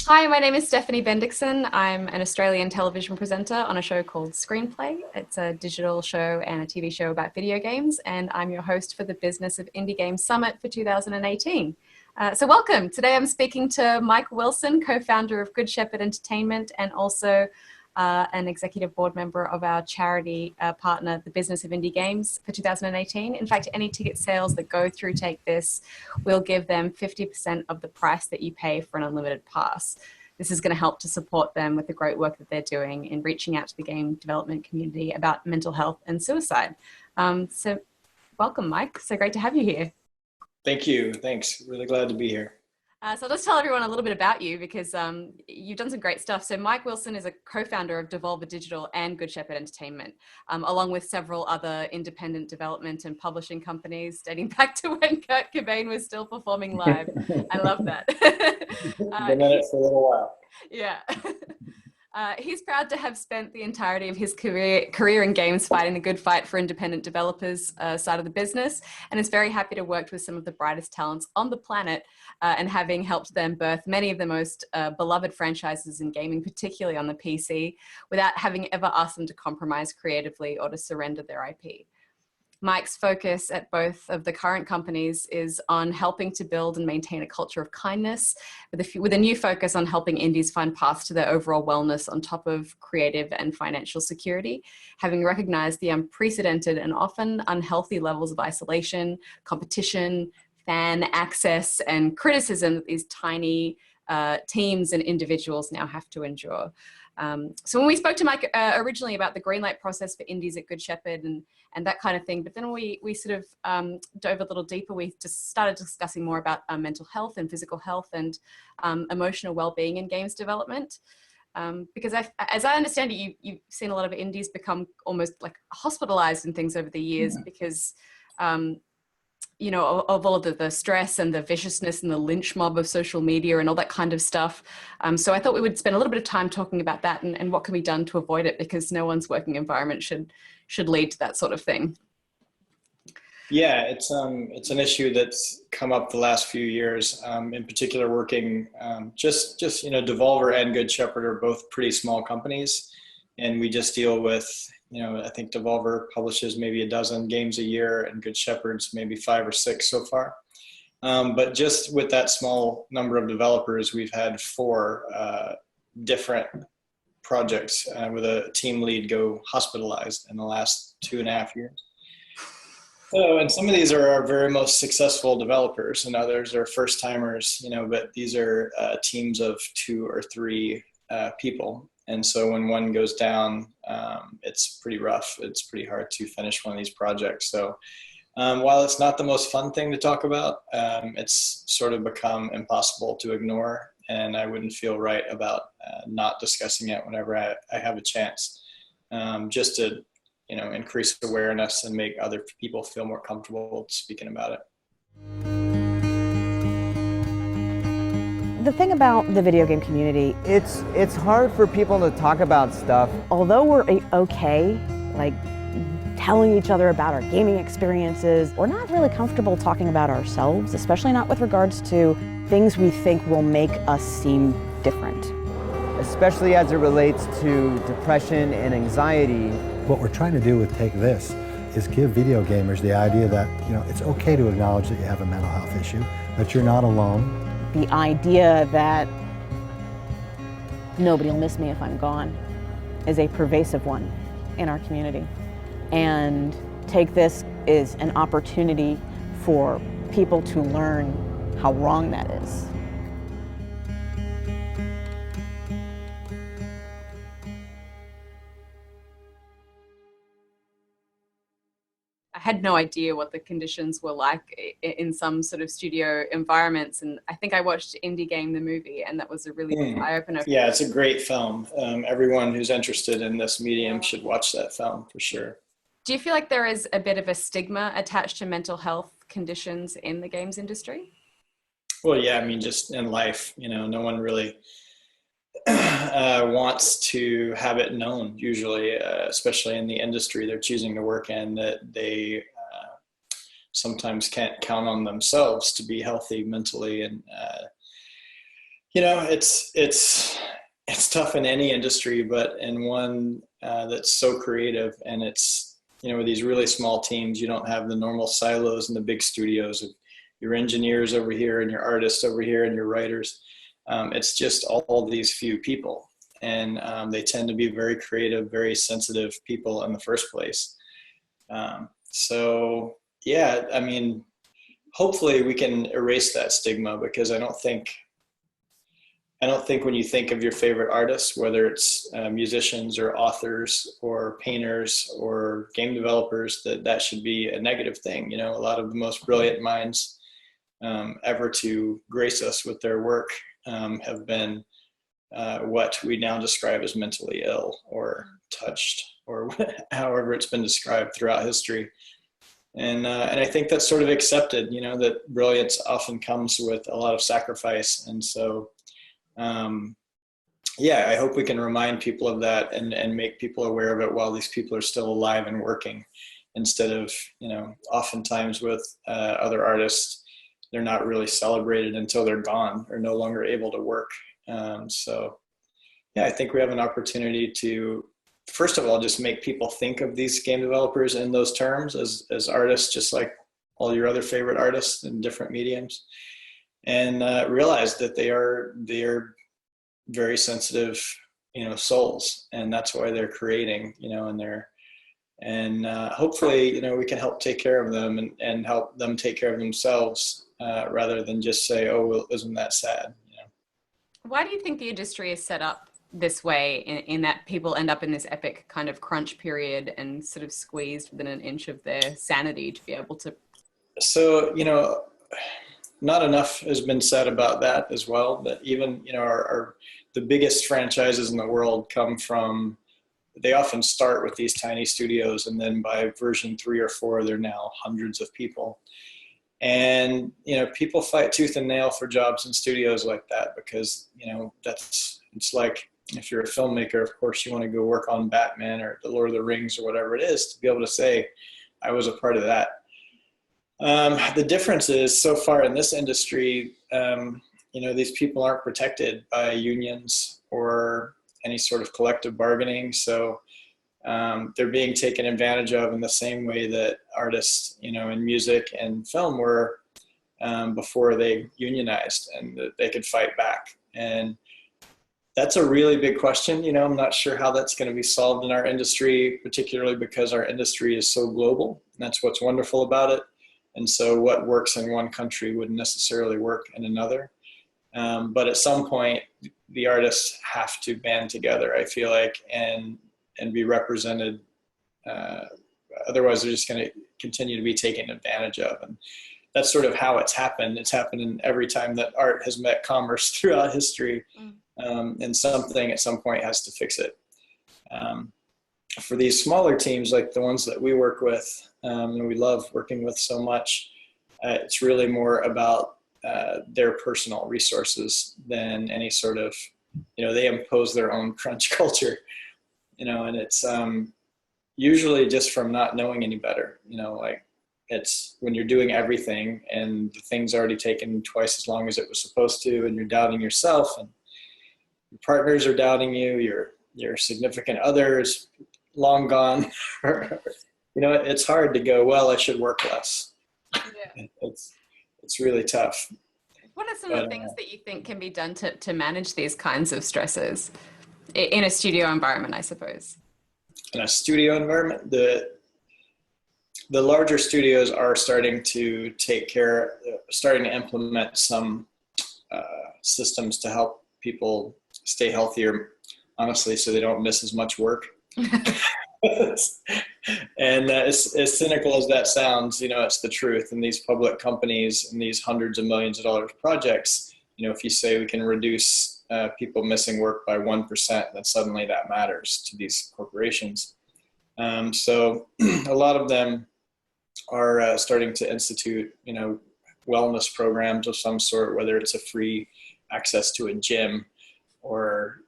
Hi, my name is Stephanie Bendixson. I'm an Australian television presenter on a show called Screenplay. It's a digital show and a TV show about video games, and I'm your host for the Business of Indie Games Summit for 2018. So welcome. Today I'm speaking to Mike Wilson, co-founder of Good Shepherd Entertainment and also an executive board member of our charity partner, the Business of Indie Games for 2018. In fact, any ticket sales that go through Take This will give them 50% of the price that you pay for an unlimited pass. This is going to help to support them with the great work that they're doing in reaching out to the game development community about mental health and suicide. So welcome, Mike. So great to have you here. Thank you. Thanks. Really glad to be here. So let's tell everyone a little bit about you because you've done some great stuff. So Mike Wilson is a co-founder of Devolver Digital and Good Shepherd Entertainment, along with several other independent development and publishing companies dating back to when Kurt Cobain was still performing live. I love that. Been in it for a little while. Yeah. He's proud to have spent the entirety of his career in games fighting the good fight for independent developers side of the business, and is very happy to work with some of the brightest talents on the planet and having helped them birth many of the most beloved franchises in gaming, particularly on the PC, without having ever asked them to compromise creatively or to surrender their IP. Mike's focus at both of the current companies is on helping to build and maintain a culture of kindness with a new focus on helping indies find paths to their overall wellness on top of creative and financial security, having recognized the unprecedented and often unhealthy levels of isolation, competition, fan access, and criticism that these tiny teams and individuals now have to endure. So when we spoke to Mike originally about the greenlight process for indies at Good Shepherd and that kind of thing, but then we sort of dove a little deeper. We just started discussing more about mental health and physical health and emotional well-being in games development. Because as I understand it, you've seen a lot of indies become almost like hospitalized and things over the years because you know, of all of the stress and the viciousness and the lynch mob of social media and all that kind of stuff. So I thought we would spend a little bit of time talking about that and what can be done to avoid it, because no one's working environment should lead to that sort of thing. Yeah, it's an issue that's come up the last few years. In particular, working just Devolver and Good Shepherd are both pretty small companies, and we just deal with, I think Devolver publishes maybe a dozen games a year and Good Shepherd's maybe 5 or 6 so far. But just with that small number of developers, we've had 4 different projects with a team lead go hospitalized in the last 2.5 years. So, and some of these are our very most successful developers and others are first timers, but these are teams of 2 or 3 people. And so when one goes down, it's pretty rough. It's pretty hard to finish one of these projects. So while it's not the most fun thing to talk about, it's sort of become impossible to ignore. And I wouldn't feel right about not discussing it whenever I have a chance, just to, increase awareness and make other people feel more comfortable speaking about it. The thing about the video game community, it's hard for people to talk about stuff. although we're okay, like telling each other about our gaming experiences, we're not really comfortable talking about ourselves, especially not with regards to things we think will make us seem different. Especially as it relates to depression and anxiety. What we're trying to do with Take This is give video gamers the idea that, it's okay to acknowledge that you have a mental health issue, that you're not alone. The idea that nobody will miss me if I'm gone is a pervasive one in our community. And Take This is an opportunity for people to learn how wrong that is. I had no idea what the conditions were like in some sort of studio environments. And I think I watched Indie Game, the movie, and that was a really big eye-opener. Yeah, it's a great film. Everyone who's interested in this medium should watch that film for sure. Do you feel like there is a bit of a stigma attached to mental health conditions in the games industry? Well, yeah, I mean, just in life, no one really wants to have it known, usually, especially in the industry they're choosing to work in, that they sometimes can't count on themselves to be healthy mentally. And It's tough in any industry, but in one that's so creative, and it's, with these really small teams, you don't have the normal silos in the big studios of your engineers over here and your artists over here and your writers. It's just all these few people, and they tend to be very creative, very sensitive people in the first place. So yeah, I mean, hopefully we can erase that stigma, because I don't think when you think of your favorite artists, whether it's musicians or authors or painters or game developers, that should be a negative thing. A lot of the most brilliant minds ever to grace us with their work have been what we now describe as mentally ill or touched, or however it's been described throughout history. And I think that's sort of accepted, that brilliance often comes with a lot of sacrifice. And so, yeah, I hope we can remind people of that and make people aware of it while these people are still alive and working, instead of, oftentimes with other artists, they're not really celebrated until they're gone or no longer able to work. So yeah, I think we have an opportunity to, first of all, just make people think of these game developers in those terms as artists, just like all your other favorite artists in different mediums, and realize that they are very sensitive, souls, and that's why they're creating, and hopefully, we can help take care of them and help them take care of themselves, rather than just say, oh, well, isn't that sad? Why do you think the industry is set up this way, in that people end up in this epic kind of crunch period and sort of squeezed within an inch of their sanity to be able to? So, not enough has been said about that as well. That even, the biggest franchises in the world they often start with these tiny studios, and then by version 3 or 4, they're now hundreds of people. And, people fight tooth and nail for jobs in studios like that, because, it's like, if you're a filmmaker, of course you want to go work on Batman or The Lord of the Rings or whatever it is, to be able to say, I was a part of that. The difference is, so far in this industry, these people aren't protected by unions or any sort of collective bargaining. So they're being taken advantage of in the same way that artists, in music and film were before they unionized and that they could fight back. And that's a really big question. I'm not sure how that's going to be solved in our industry, particularly because our industry is so global. And that's what's wonderful about it. And so what works in one country wouldn't necessarily work in another. But at some point, the artists have to band together, I feel like, and be represented. Otherwise, they're just going to continue to be taken advantage of. And that's sort of how it's happened. It's happened in every time that art has met commerce throughout history. And something at some point has to fix it. For these smaller teams, like the ones that we work with, and we love working with so much, it's really more about their personal resources than any sort of, they impose their own crunch culture, and it's usually just from not knowing any better. Like, it's when you're doing everything and the thing's already taken twice as long as it was supposed to, and you're doubting yourself, and your partners are doubting you, your significant other is long gone. It's hard to go, well, I should work less. Yeah. It's really tough. What are some of the things that you think can be done to manage these kinds of stresses in a studio environment, I suppose? In a studio environment, the larger studios are starting to starting to implement some systems to help people stay healthier, honestly, so they don't miss as much work. And as cynical as that sounds, it's the truth. And these public companies and these hundreds of millions of dollars projects, if you say we can reduce people missing work by 1%, then suddenly that matters to these corporations. So a lot of them are starting to institute, wellness programs of some sort, whether it's a free access to a gym or,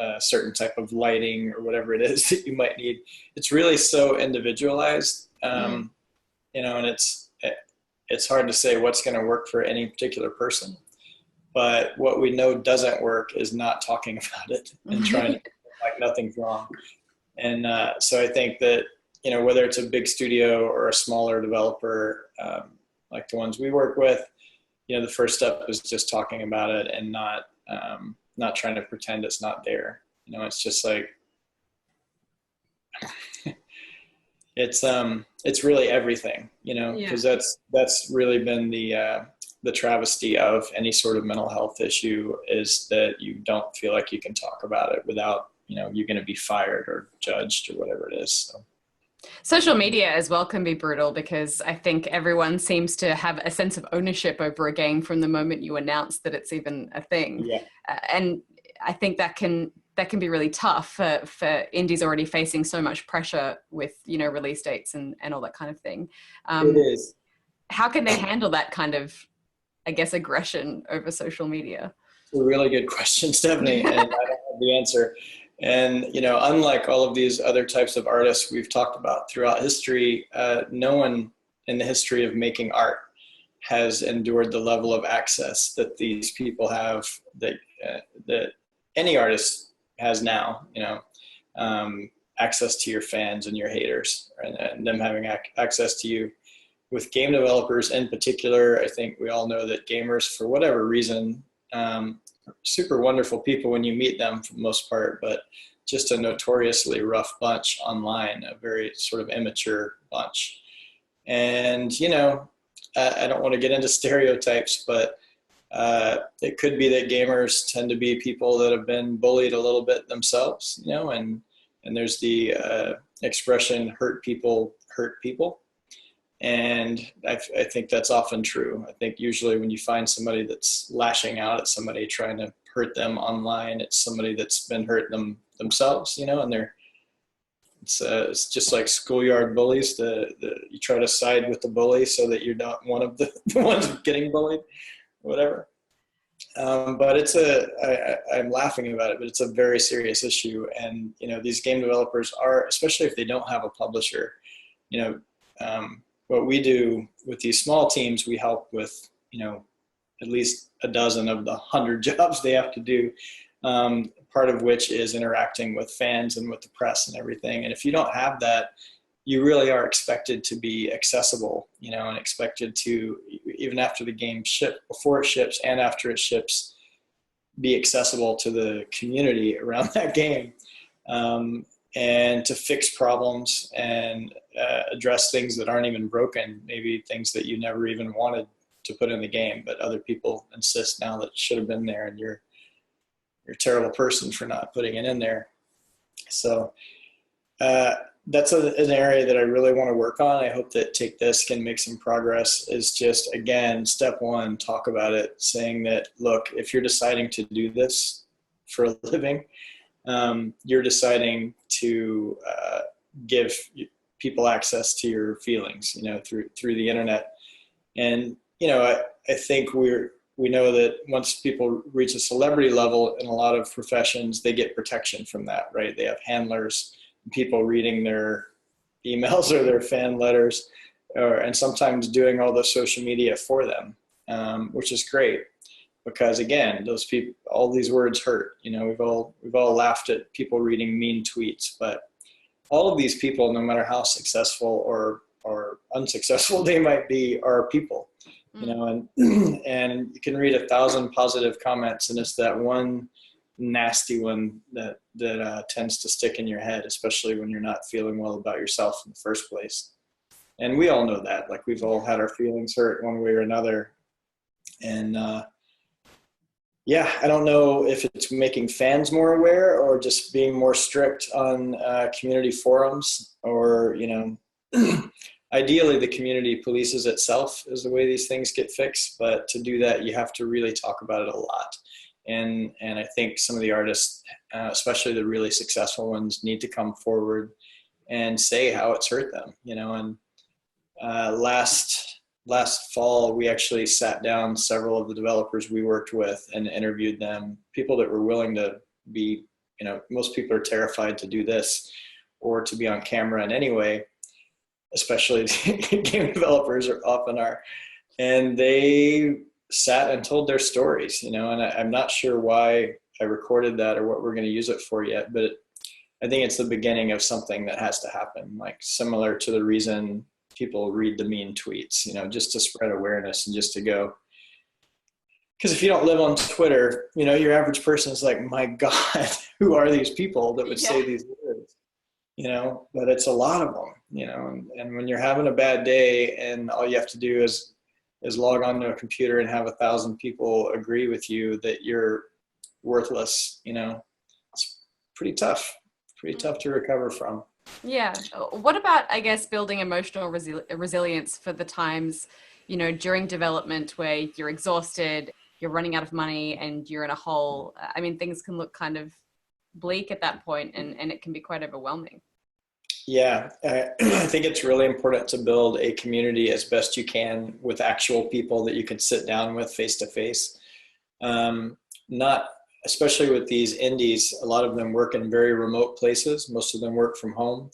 a certain type of lighting or whatever it is that you might need. It's really so individualized, and it's hard to say what's going to work for any particular person. But what we know doesn't work is not talking about it and trying to like nothing's wrong. And so I think that, you know, whether it's a big studio or a smaller developer, like the ones we work with, you know, the first step is just talking about it and not trying to pretend it's not there. You know, it's just like, it's really everything, you know, because that's really been the travesty of any sort of mental health issue, is that you don't feel like you can talk about it without, you know, you're going to be fired or judged or whatever it is. So. Social media as well can be brutal, because I think everyone seems to have a sense of ownership over a game from the moment you announce that it's even a thing. Yeah. And I think that can be really tough for indies already facing so much pressure with, you know, release dates and all that kind of thing. It is. How can they handle that kind of, I guess, aggression over social media? It's a really good question, Stephanie, and I don't have the answer. And, you know, unlike all of these other types of artists we've talked about throughout history, no one in the history of making art has endured the level of access that these people have, that any artist has now, you know, access to your fans and your haters, and them having access to you. With game developers in particular, I think we all know that gamers, for whatever reason, super wonderful people when you meet them for the most part, but just a notoriously rough bunch online, a very sort of immature bunch. And, you know, I don't want to get into stereotypes, but it could be that gamers tend to be people that have been bullied a little bit themselves, you know, and there's the expression hurt people hurt people. And I think that's often true. I think usually when you find somebody that's lashing out at somebody trying to hurt them online, it's somebody that's been hurt themselves, you know, and it's just like schoolyard bullies. You try to side with the bully so that you're not one of the ones getting bullied, whatever. But I'm laughing about it, but it's a very serious issue. And, you know, these game developers are, especially if they don't have a publisher, you know, what we do with these small teams, we help with, you know, at least a dozen of the 100 jobs they have to do, part of which is interacting with fans and with the press and everything. And if you don't have that, you really are expected to be accessible, you know, and expected to, even after the game before it ships and after it ships, be accessible to the community around that game. And to fix problems and address things that aren't even broken, maybe things that you never even wanted to put in the game, but other people insist now that it should have been there, and you're a terrible person for not putting it in there. So that's an area that I really want to work on. I hope that Take This can make some progress. Is just, again, step one, talk about it, saying that, look, if you're deciding to do this for a living, you're deciding to give people access to your feelings, you know, through the internet. And, you know, I think we know that once people reach a celebrity level in a lot of professions, they get protection from that, right? They have handlers, people reading their emails or their fan letters, and sometimes doing all the social media for them, which is great. Because again, those people, all these words hurt. You know, we've all laughed at people reading mean tweets, but all of these people, no matter how successful or unsuccessful they might be, are people. You know, and you can read 1,000 positive comments, and it's that one nasty one that tends to stick in your head, especially when you're not feeling well about yourself in the first place. And we all know that. Like, we've all had our feelings hurt one way or another, and yeah, I don't know if it's making fans more aware or just being more strict on community forums, or, you know, ideally the community polices itself is the way these things get fixed. But to do that, you have to really talk about it a lot. And I think some of the artists, especially the really successful ones, need to come forward and say how it's hurt them, you know. And last fall, we actually sat down several of the developers we worked with and interviewed them, people that were willing to be, you know, most people are terrified to do this or to be on camera in any way, especially game developers often are. And they sat and told their stories, and I'm not sure why I recorded that or what we're going to use it for yet, but I think it's the beginning of something that has to happen, like similar to the reason people read the mean tweets, just to spread awareness and just to go. Because if you don't live on Twitter, your average person is like, my God, who are these people that would say these words? But it's a lot of them, and when you're having a bad day and all you have to do is log onto a computer and have 1,000 people agree with you that you're worthless, it's pretty tough to recover from. Yeah. What about, I guess, building emotional resilience for the times, during development where you're exhausted, you're running out of money, and you're in a hole? I mean, things can look kind of bleak at that point, and it can be quite overwhelming. Yeah, I think it's really important to build a community as best you can with actual people that you can sit down with face to face. Not especially with these indies, a lot of them work in very remote places. Most of them work from home,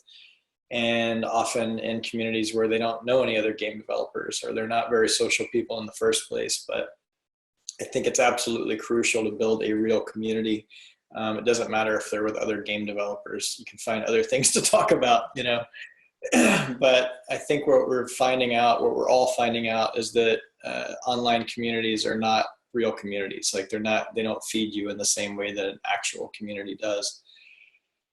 and often in communities where they don't know any other game developers, or they're not very social people in the first place. But I think it's absolutely crucial to build a real community. It doesn't matter if they're with other game developers. You can find other things to talk about, But I think what we're all finding out is that online communities are not real communities. Like they don't feed you in the same way that an actual community does.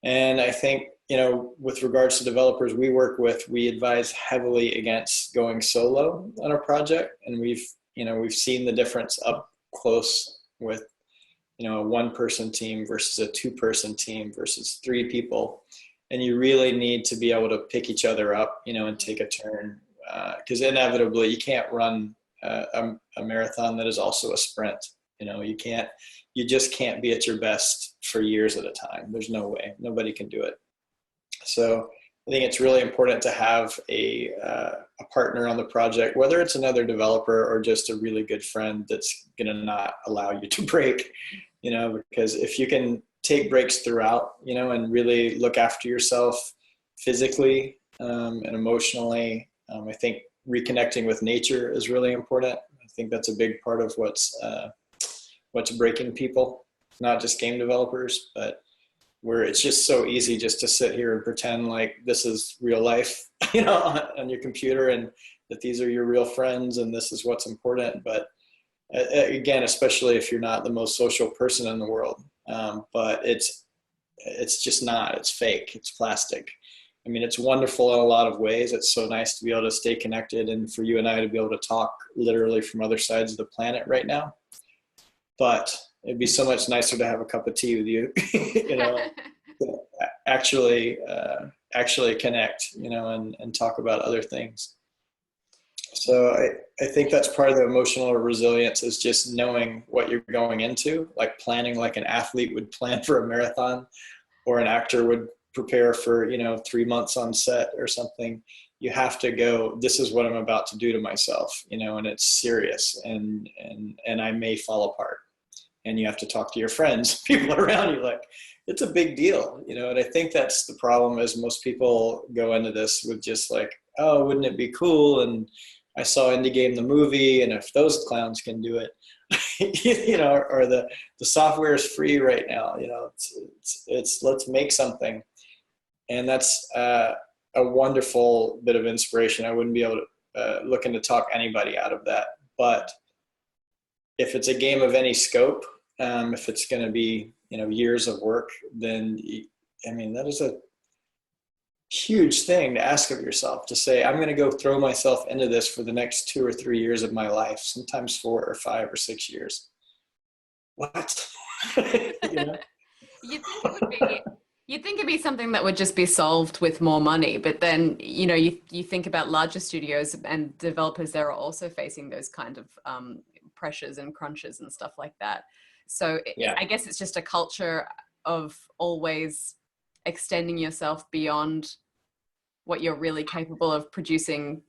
And I think, with regards to developers we work with, we advise heavily against going solo on a project. And we've seen the difference up close with, a one-person team versus a two-person team versus 3 people. And you really need to be able to pick each other up, and take a turn. Because inevitably you can't run a marathon that is also a sprint. You just can't be at your best for years at a time. There's no way. Nobody can do it. So I think it's really important to have a partner on the project, whether it's another developer or just a really good friend that's going to not allow you to break, because if you can take breaks throughout, and really look after yourself physically and emotionally, I think reconnecting with nature is really important. I think that's a big part of what's breaking people, not just game developers, but where it's just so easy just to sit here and pretend like this is real life, on your computer, and that these are your real friends and this is what's important. But again, especially if you're not the most social person in the world, but it's just not, it's fake, it's plastic. I mean, it's wonderful in a lot of ways. It's so nice to be able to stay connected and for you and I to be able to talk literally from other sides of the planet right now. But it'd be so much nicer to have a cup of tea with you, actually connect, and talk about other things. So I think that's part of the emotional resilience, is just knowing what you're going into, like planning like an athlete would plan for a marathon, or an actor would prepare for, 3 months on set or something. You have to go, this is what I'm about to do to myself, and it's serious, and I may fall apart. And you have to talk to your friends, people around you, like, it's a big deal, and I think that's the problem, is most people go into this with just like, oh, wouldn't it be cool? And I saw Indie Game the movie, and if those clowns can do it, or the software is free right now, it's let's make something. And that's a wonderful bit of inspiration. I wouldn't be able to looking to talk anybody out of that. But if it's a game of any scope, if it's going to be, years of work, then, that is a huge thing to ask of yourself, to say, I'm going to go throw myself into this for the next 2 or 3 years of my life, sometimes 4 or 5 or 6 years. What? You'd think it'd be something that would just be solved with more money, but then, you think about larger studios and developers, they're also facing those kind of pressures and crunches and stuff like that. So yeah. I guess it's just a culture of always extending yourself beyond what you're really capable of producing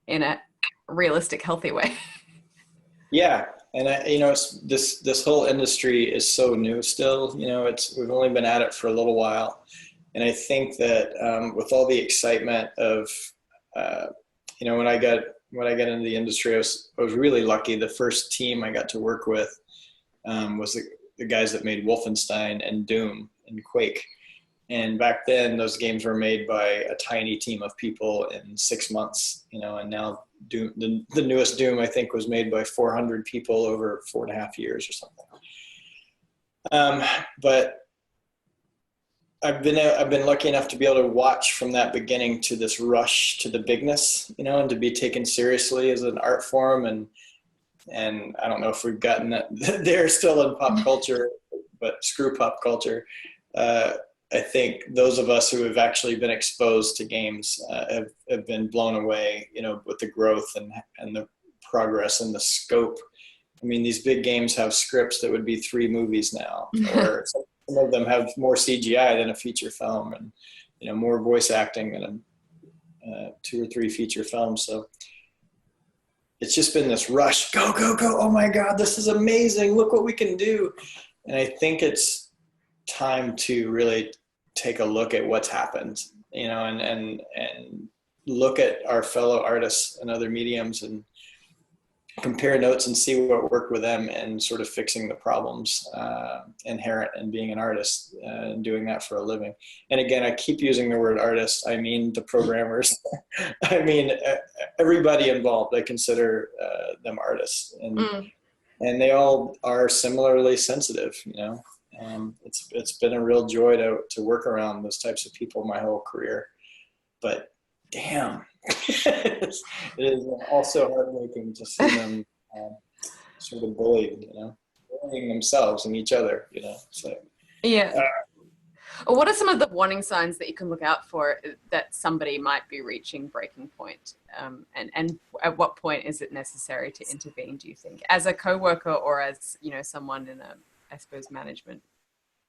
in a realistic, healthy way. Yeah. And this whole industry is so new still, we've only been at it for a little while. And I think that with all the excitement of, when I got when I got into the industry, I was really lucky. The first team I got to work with was the guys that made Wolfenstein and Doom and Quake. And back then, those games were made by a tiny team of people in 6 months, and now Doom, the newest Doom, I think, was made by 400 people over 4.5 years or something. But I've been lucky enough to be able to watch from that beginning to this rush to the bigness, and to be taken seriously as an art form. And I don't know if we've gotten that there still in pop culture, but screw pop culture. I think those of us who have actually been exposed to games have been blown away, with the growth and the progress and the scope. I mean, these big games have scripts that would be 3 movies now, or some of them have more CGI than a feature film, and more voice acting than 2 or 3 feature films. So it's just been this rush, go, go, go. Oh my God, this is amazing. Look what we can do. And I think it's time to really take a look at what's happened, and look at our fellow artists and other mediums and compare notes and see what worked with them, and sort of fixing the problems inherent in being an artist and doing that for a living. And again, I keep using the word artist. I mean the programmers. I mean everybody involved. I consider them artists, and they all are similarly sensitive. It's been a real joy to work around those types of people my whole career. But damn, it is also heartbreaking to see them sort of bullied, bullying themselves and each other, So, yeah. What are some of the warning signs that you can look out for that somebody might be reaching breaking point? And at what point is it necessary to intervene, do you think, as a coworker or as, someone in a, I suppose, management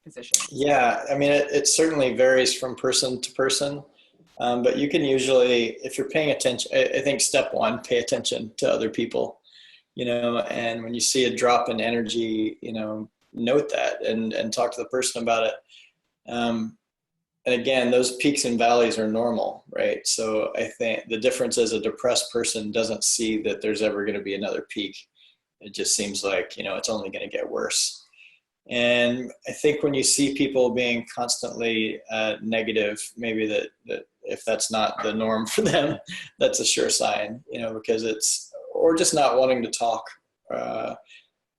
position? Yeah, I mean, it certainly varies from person to person. But you can usually, if you're paying attention, I think step 1, pay attention to other people, and when you see a drop in energy, note that and talk to the person about it. And again, those peaks and valleys are normal, right? So I think the difference is a depressed person doesn't see that there's ever going to be another peak. It just seems like, it's only going to get worse. And I think when you see people being constantly negative, maybe that if that's not the norm for them, that's a sure sign, because or just not wanting to talk.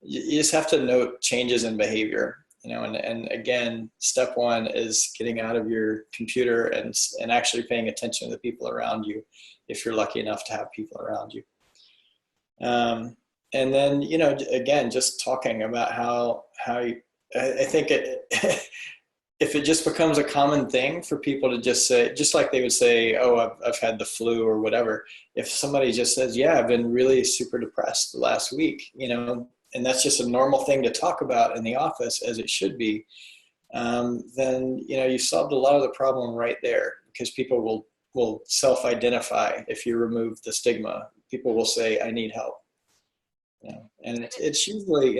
You just have to note changes in behavior, and again, step 1 is getting out of your computer and actually paying attention to the people around you, if you're lucky enough to have people around you. And then, again, just talking about how I think if it just becomes a common thing for people to just say, just like they would say, oh, I've had the flu or whatever. If somebody just says, yeah, I've been really super depressed the last week, and that's just a normal thing to talk about in the office, as it should be, then, you've solved a lot of the problem right there, because people will self-identify. If you remove the stigma, people will say, I need help. And it's usually,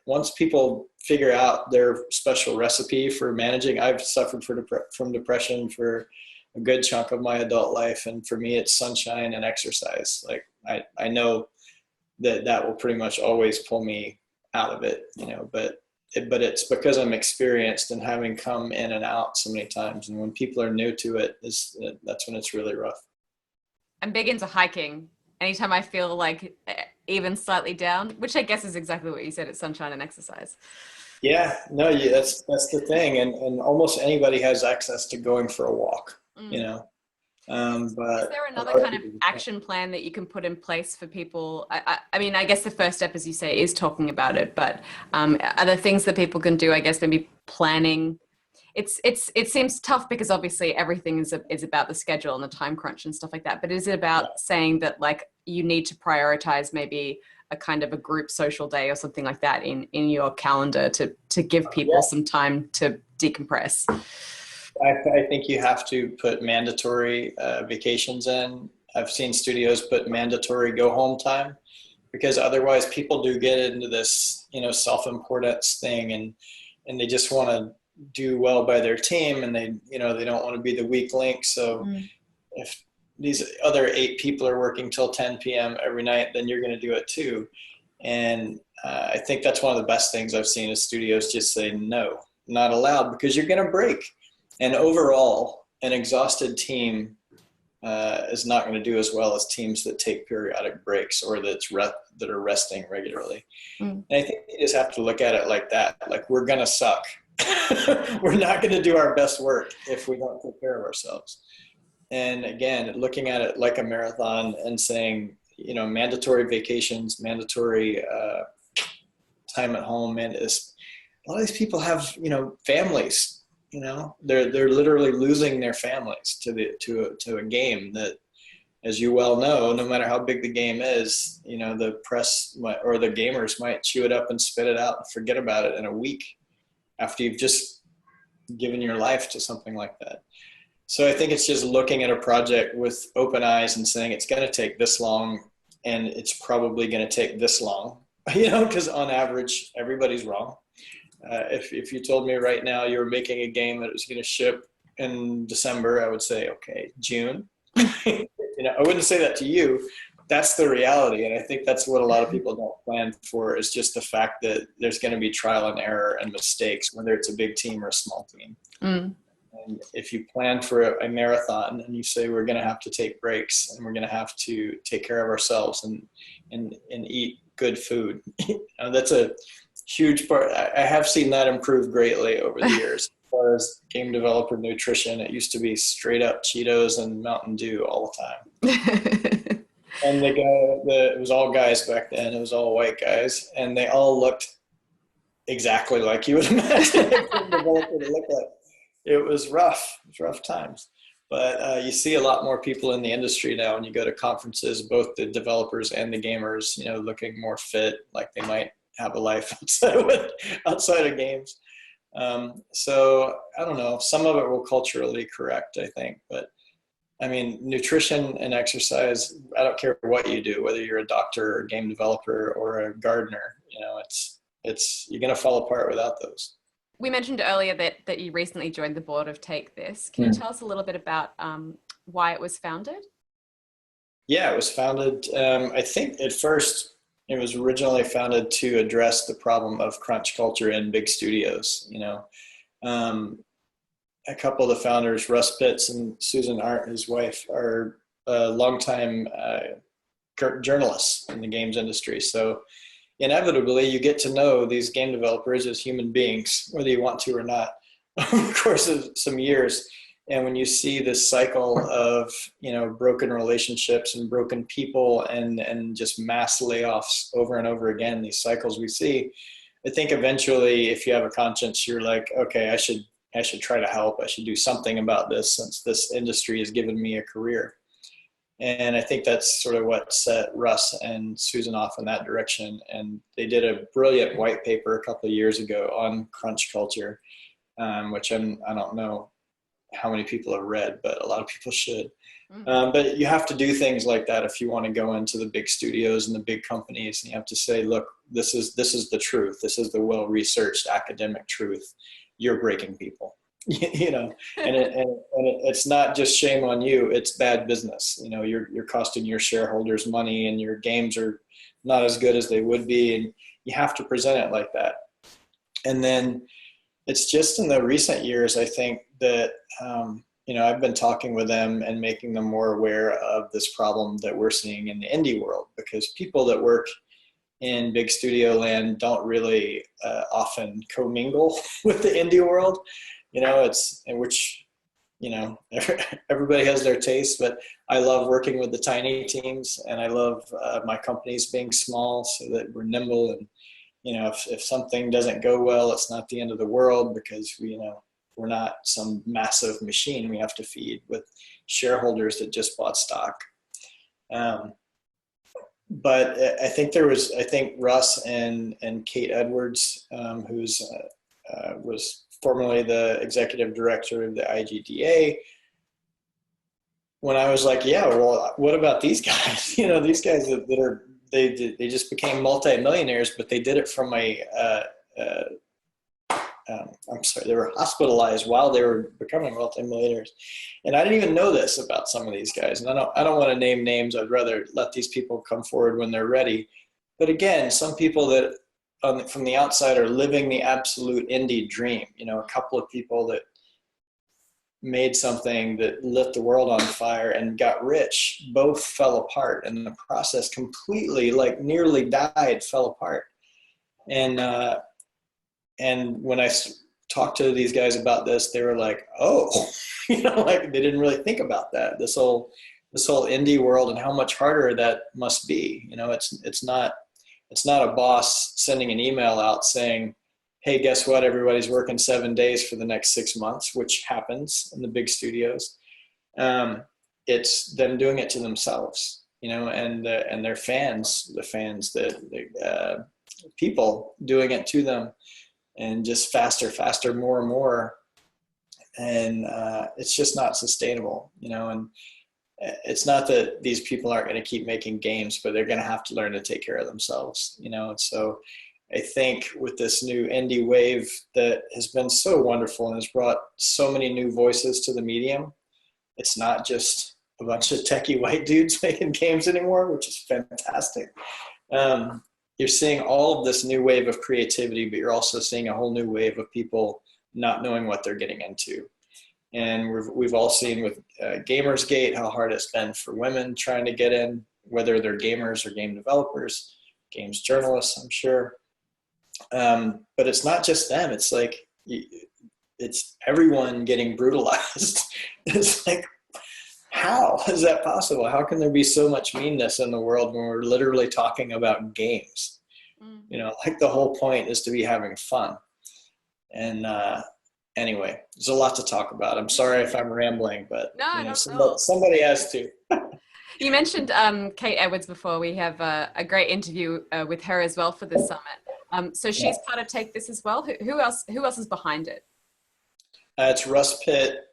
once people figure out their special recipe for managing, I've suffered from depression for a good chunk of my adult life. And for me, it's sunshine and exercise. Like I know that will pretty much always pull me out of it, but it's because I'm experienced and having come in and out so many times. And when people are new to it, that's when it's really rough. I'm big into hiking. Anytime I feel like even slightly down, which I guess is exactly what you said, it's sunshine and exercise. Yeah, no, that's the thing. And almost anybody has access to going for a walk, But is there another kind of action plan that you can put in place for people? I mean, I guess the first step, as you say, is talking about it, but are there things that people can do, I guess, maybe planning? It seems tough because obviously everything is about the schedule and the time crunch and stuff like that. But is it about saying that, like, you need to prioritize maybe a kind of a group social day or something like that in your calendar to give people some time to decompress? I think you have to put mandatory vacations in. I've seen studios put mandatory go home time, because otherwise people do get into this, self-importance thing, and they just want to do well by their team, and they don't want to be the weak link. So these other 8 people are working till 10 p.m. every night, then you're going to do it too. And I think that's one of the best things I've seen is studios just say, no, not allowed, because you're going to break. And overall, an exhausted team is not going to do as well as teams that take periodic breaks or that are resting regularly. And I think you just have to look at it like that. Like, we're going to suck. We're not going to do our best work if we don't take care of ourselves. And again, looking at it like a marathon and saying, you know, mandatory vacations, mandatory time at home, and a lot of these people have, you know, families. You know, they're literally losing their families to a game that, as you well know, no matter how big the game is, you know, the press or the gamers might chew it up and spit it out and forget about it in a week after you've just given your life to something like that. So I think it's just looking at a project with open eyes and saying it's going to take this long, and it's probably going to take this long, you know, because on average, everybody's wrong. If you told me right now you were making a game that was going to ship in December, I would say, okay, June. You know, I wouldn't say that to you. That's the reality. And I think that's what a lot of people don't plan for, is just the fact that there's going to be trial and error and mistakes, whether it's a big team or a small team. And if you plan for a marathon and you say we're going to have to take breaks and we're going to have to take care of ourselves and eat good food, you know, that's a huge part. I have seen that improve greatly over the years. As far as game developer nutrition, it used to be straight up Cheetos and Mountain Dew all the time. And it was all guys back then. It was all white guys, and they all looked exactly like you would imagine a game developer to look like. It was rough. It was rough times. But you see a lot more people in the industry now when you go to conferences, both the developers and the gamers, you know, looking more fit, like they might have a life outside of games. So I don't know. Some of it will culturally correct, I think. But I mean, nutrition and exercise, I don't care what you do, whether you're a doctor or a game developer or a gardener, you know, you're going to fall apart without those. We mentioned earlier that you recently joined the board of Take This. Can you tell us a little bit about why it was founded? Yeah, it was founded, I think at first it was originally founded to address the problem of crunch culture in big studios. You know, a couple of the founders, Russ Pitts and Susan Arndt, his wife, are longtime journalists in the games industry. So inevitably you get to know these game developers as human beings, whether you want to or not, over the course of some years. And when you see this cycle of, you know, broken relationships and broken people and just mass layoffs over and over again, these cycles we see, I think eventually, if you have a conscience, you're like, okay, I should try to help. I should do something about this, since this industry has given me a career. And I think that's sort of what set Russ and Susan off in that direction. And they did a brilliant white paper a couple of years ago on crunch culture, which I don't know how many people have read, but a lot of people should. But you have to do things like that if you want to go into the big studios and the big companies, and you have to say, look, this is the truth. This is the well-researched academic truth. You're breaking people. You know, and it's not just shame on you, it's bad business. You know, you're costing your shareholders money, and your games are not as good as they would be, and you have to present it like that. And then it's just in the recent years, I think, that you know, I've been talking with them and making them more aware of this problem that we're seeing in the indie world, because people that work in big studio land don't really often commingle with the indie world. You know, which, you know, everybody has their taste, but I love working with the tiny teams, and I love my companies being small so that we're nimble. And, you know, if something doesn't go well, it's not the end of the world, because we're not some massive machine we have to feed with shareholders that just bought stock. But I think Russ and Kate Edwards, who's was formerly the executive director of the IGDA, when I was like, yeah, well, what about these guys? You know, these guys they just became multi-millionaires, but they did it from a I'm sorry, they were hospitalized while they were becoming multimillionaires. And I didn't even know this about some of these guys. And I don't want to name names. I'd rather let these people come forward when they're ready. But again, some people that from the outside are living the absolute indie dream. You know, a couple of people that made something that lit the world on fire and got rich, both fell apart. And the process completely, like nearly died, fell apart. And when I talked to these guys about this, they were like, oh, you know, like they didn't really think about that. This whole indie world and how much harder that must be. You know, it's not a boss sending an email out saying, hey, guess what? Everybody's working 7 days for the next 6 months, which happens in the big studios. It's them doing it to themselves, you know, and their fans, the people doing it to them, and just faster, more and more. And it's just not sustainable, you know, and it's not that these people aren't going to keep making games, but they're going to have to learn to take care of themselves, you know. And so I think with this new indie wave that has been so wonderful and has brought so many new voices to the medium, it's not just a bunch of techie white dudes making games anymore, which is fantastic. You're seeing all of this new wave of creativity, but you're also seeing a whole new wave of people not knowing what they're getting into. And we've all seen with Gamersgate how hard it's been for women trying to get in, whether they're gamers or game developers, games journalists, I'm sure. But it's not just them. It's like, it's everyone getting brutalized. It's like, how is that possible? How can there be so much meanness in the world when we're literally talking about games? You know, like the whole point is to be having fun. And anyway, there's a lot to talk about. I'm sorry if I'm rambling, but no, you know, somebody has to. You mentioned Kate Edwards before. We have a great interview with her as well for this summit. So she's part of Take This as well. Who else is behind it? It's Russ Pitt,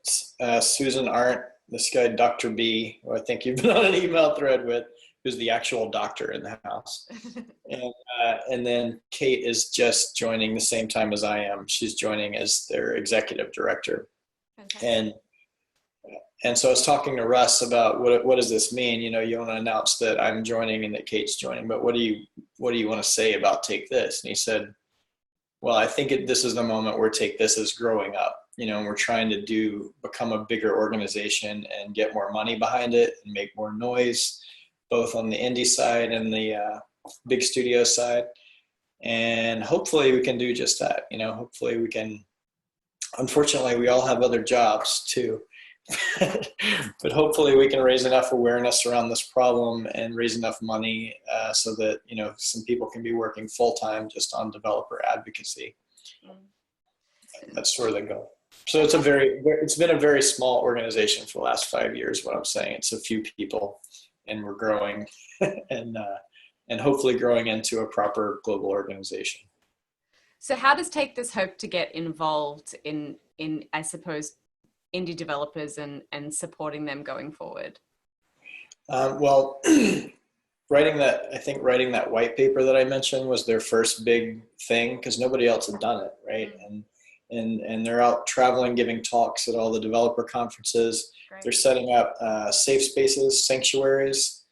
Susan Arndt, this guy, Dr. B, who I think you've been on an email thread with, who's the actual doctor in the house. And then Kate is just joining the same time as I am. She's joining as their executive director. Okay. And so I was talking to Russ about what does this mean? You know, you want to announce that I'm joining and that Kate's joining, but what do you want to say about Take This? And he said, well, I think this is the moment where Take This is growing up. You know, and we're trying to become a bigger organization and get more money behind it and make more noise, both on the indie side and the big studio side. And hopefully we can do just that. You know, hopefully we can, unfortunately, we all have other jobs too, but hopefully we can raise enough awareness around this problem and raise enough money so that, you know, some people can be working full-time just on developer advocacy. That's sort of the goal. So it's been a very small organization for the last 5 years, what I'm saying. It's a few people and we're growing and hopefully growing into a proper global organization. So how does Take This hope to get involved in I suppose, indie developers and supporting them going forward? Well, writing that white paper that I mentioned was their first big thing because nobody else had done it, right? And they're out traveling, giving talks at all the developer conferences. Great. They're setting up safe spaces, sanctuaries,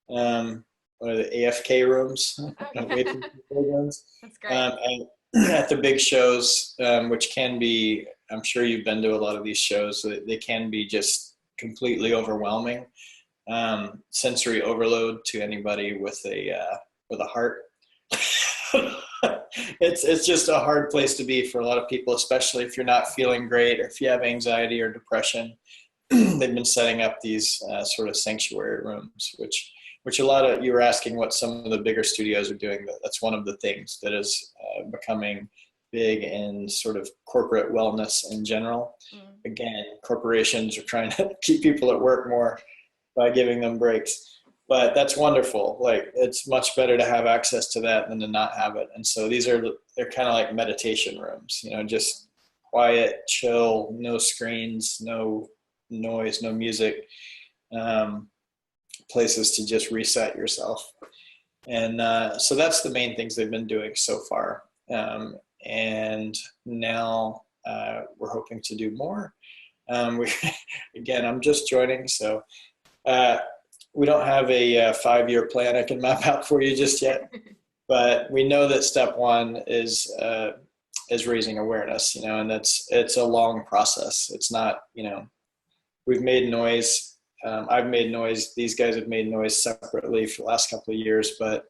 or the AFK rooms, waiting rooms. That's great. And at the big shows, which can be, I'm sure you've been to a lot of these shows, they can be just completely overwhelming. Sensory overload to anybody with a heart. It's just a hard place to be for a lot of people, especially if you're not feeling great or if you have anxiety or depression. They've been setting up these sort of sanctuary rooms, which a lot of, you were asking what some of the bigger studios are doing. That's one of the things that is becoming big in sort of corporate wellness in general. Again, corporations are trying to keep people at work more by giving them breaks. But that's wonderful. Like, it's much better to have access to that than to not have it. And so they're kind of like meditation rooms, you know, just quiet, chill, no screens, no noise, no music, places to just reset yourself. And so that's the main things they've been doing so far. and now we're hoping to do more. Again, I'm just joining, so we don't have a 5-year plan I can map out for you just yet, but we know that step one is raising awareness, and it's a long process. It's not, we've made noise. I've made noise. These guys have made noise separately for the last couple of years, but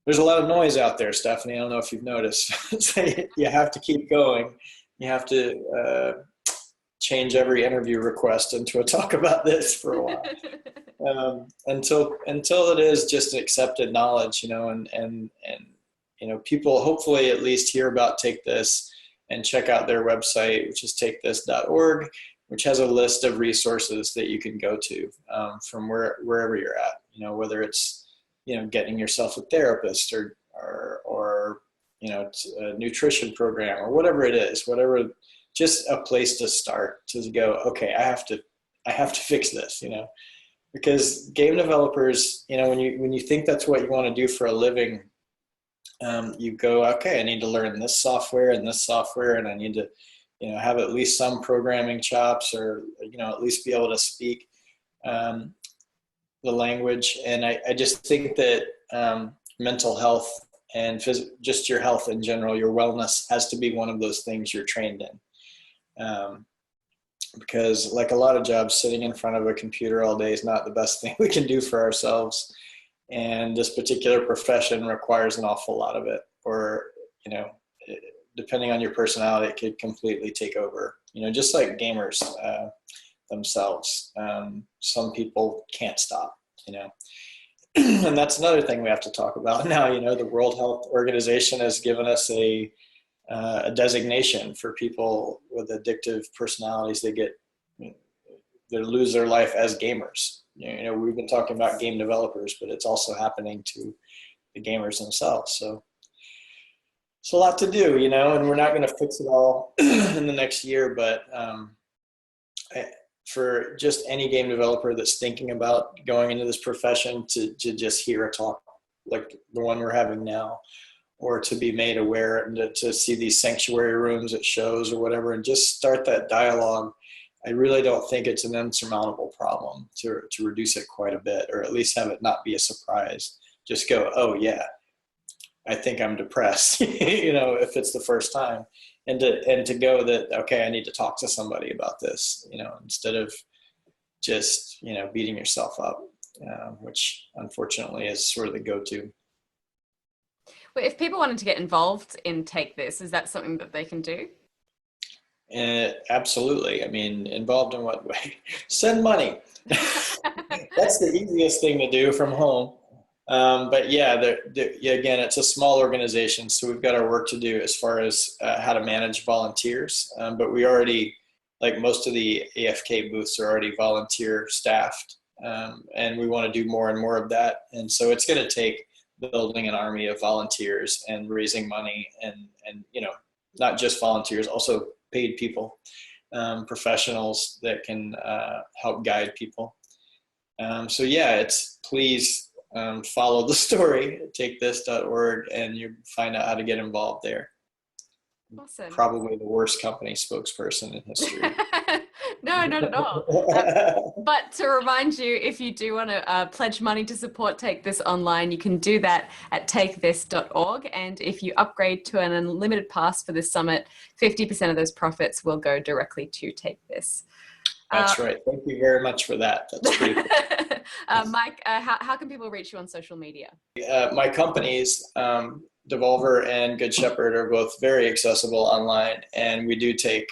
there's a lot of noise out there, Stephanie. I don't know if you've noticed. So you have to keep going. You have to change every interview request into a talk about this for a while, until it is just accepted knowledge, and people hopefully at least hear about Take This and check out their website, which is takethis.org, which has a list of resources that you can go to from wherever you're at, whether it's, getting yourself a therapist or a nutrition program or whatever it is, just a place to start, to go, okay, I have to fix this, because game developers, when you think that's what you want to do for a living, you go, okay, I need to learn this software, and I need to, have at least some programming chops, or, at least be able to speak the language. And I just think that mental health and just your health in general, your wellness, has to be one of those things you're trained in. Because like a lot of jobs, sitting in front of a computer all day is not the best thing we can do for ourselves. And this particular profession requires an awful lot of it, or, depending on your personality, it could completely take over, just like gamers themselves. Some people can't stop, and that's another thing we have to talk about now. The World Health Organization has given us a designation for people with addictive personalities. They lose their life as gamers. We've been talking about game developers, but it's also happening to the gamers themselves. So it's a lot to do, and we're not going to fix it all in the next year, but for just any game developer that's thinking about going into this profession, to just hear a talk like the one we're having now, or to be made aware, and to see these sanctuary rooms at shows or whatever, and just start that dialogue. I really don't think it's an insurmountable problem to reduce it quite a bit, or at least have it not be a surprise. Just go, oh yeah, I think I'm depressed, if it's the first time, and to go that, okay, I need to talk to somebody about this, instead of just, beating yourself up, which unfortunately is sort of the go-to. Well, if people wanted to get involved in Take This, is that something that they can do? Absolutely. I mean, involved in what way? Send money. That's the easiest thing to do from home. But yeah, again, it's a small organization, so we've got our work to do as far as how to manage volunteers. But we already, like most of the AFK booths, are already volunteer staffed, and we want to do more and more of that. And so it's going to take building an army of volunteers and raising money, and not just volunteers, also paid people, professionals that can help guide people. So yeah, please follow the story, takethis.org, and you find out how to get involved there. Awesome. Probably the worst company spokesperson in history. No, not at all. But to remind you, if you do want to pledge money to support Take This online, you can do that at takethis.org. And if you upgrade to an unlimited pass for this summit, 50% of those profits will go directly to Take This. That's right. Thank you very much for that. That's pretty cool. Mike, how can people reach you on social media? My companies, Devolver and Good Shepherd, are both very accessible online, and we do take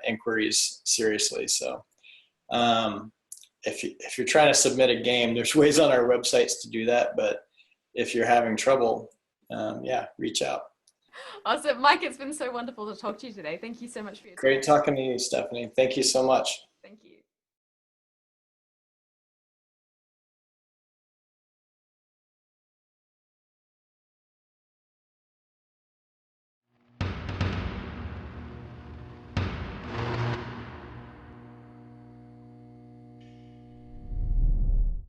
inquiries seriously. So if you're trying to submit a game, there's ways on our websites to do that. But if you're having trouble, reach out. Awesome. Mike, it's been so wonderful to talk to you today. Thank you so much for your time. Great talking to you, Stephanie. Thank you so much. Thank you.